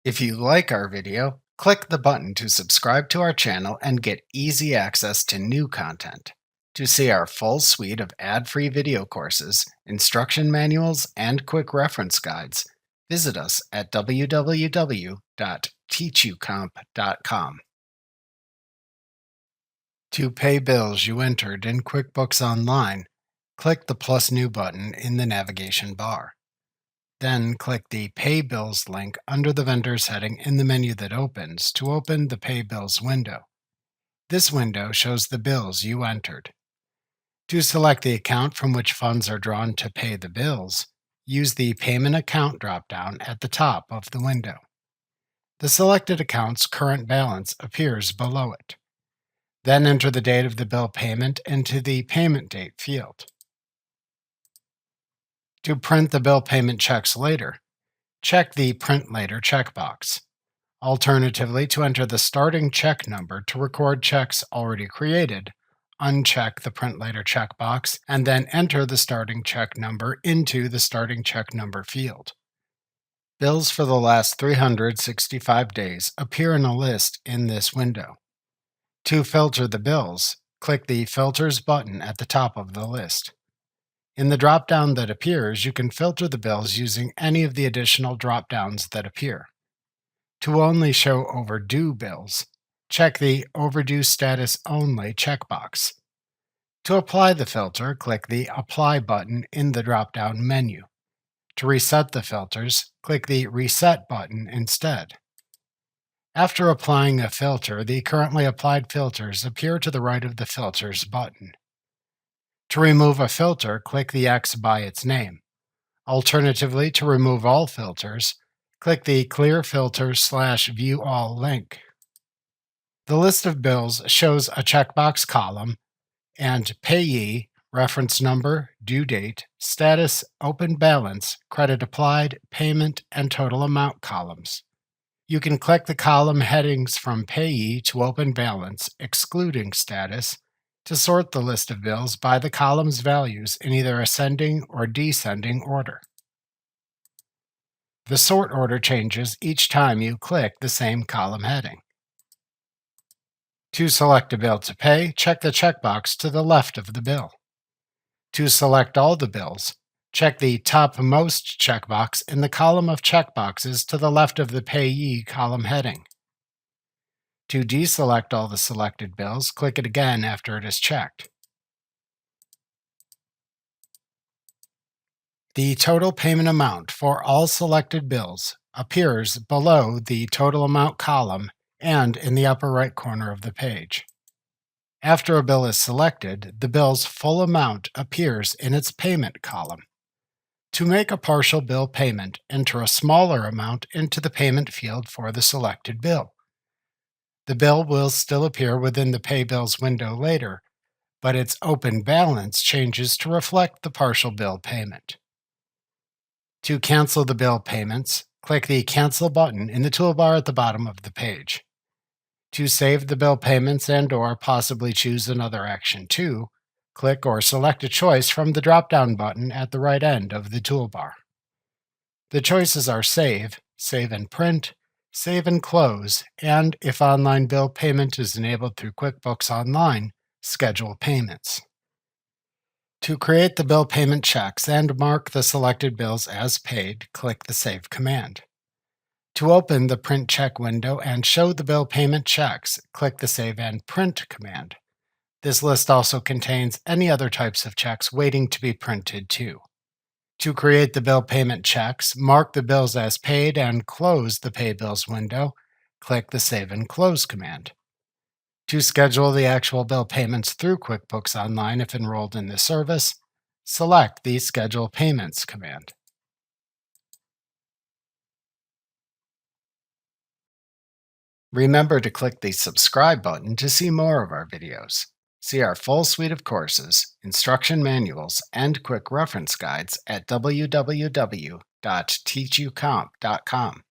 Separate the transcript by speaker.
Speaker 1: If you like our video, click the button to subscribe to our channel and get easy access to new content. To see our full suite of ad-free video courses, instruction manuals, and quick reference guides, visit us at www.teachucomp.com. To pay bills you entered in QuickBooks Online, click the plus new button in the navigation bar. Then click the Pay Bills link under the Vendors heading in the menu that opens to open the Pay Bills window. This window shows the bills you entered. To select the account from which funds are drawn to pay the bills, use the Payment Account dropdown at the top of the window. The selected account's current balance appears below it. Then enter the date of the bill payment into the Payment Date field. To print the bill payment checks later, check the Print Later checkbox. Alternatively, to enter the starting check number to record checks already created, uncheck the Print Later checkbox and then enter the starting check number into the Starting Check Number field. Bills for the last 365 days appear in a list in this window. To filter the bills, click the Filters button at the top of the list. In the drop-down that appears, you can filter the bills using any of the additional drop-downs that appear. To only show overdue bills, check the Overdue Status Only checkbox. To apply the filter, click the Apply button in the drop-down menu. To reset the filters, click the Reset button instead. After applying a filter, the currently applied filters appear to the right of the Filters button. To remove a filter, click the X by its name. Alternatively, to remove all filters, click the Clear Filters/View All link. The list of bills shows a checkbox column and Payee, reference number, due date, status, open balance, credit applied, payment, and total amount columns. You can click the column headings from Payee to open balance, excluding status, to sort the list of bills by the column's values in either ascending or descending order. The sort order changes each time you click the same column heading. To select a bill to pay, check the checkbox to the left of the bill. To select all the bills, check the topmost checkbox in the column of checkboxes to the left of the Payee column heading. To deselect all the selected bills, click it again after it is checked. The total payment amount for all selected bills appears below the total amount column and in the upper right corner of the page. After a bill is selected, the bill's full amount appears in its payment column. To make a partial bill payment, enter a smaller amount into the payment field for the selected bill. The bill will still appear within the Pay Bills window later, but its open balance changes to reflect the partial bill payment. To cancel the bill payments, click the Cancel button in the toolbar at the bottom of the page. To save the bill payments and/or possibly choose another action too, click or select a choice from the drop-down button at the right end of the toolbar. The choices are Save, Save and Print, Save and Close, and if online bill payment is enabled through QuickBooks Online, Schedule Payments. To create the bill payment checks and mark the selected bills as paid, click the Save command. To open the Print Check window and show the bill payment checks, click the Save and Print command. This list also contains any other types of checks waiting to be printed too. To create the bill payment checks, mark the bills as paid and close the Pay Bills window, click the Save and Close command. To schedule the actual bill payments through QuickBooks Online if enrolled in the service, select the Schedule Payments command. Remember to click the subscribe button to see more of our videos. See our full suite of courses, instruction manuals, and quick reference guides at www.teachucomp.com.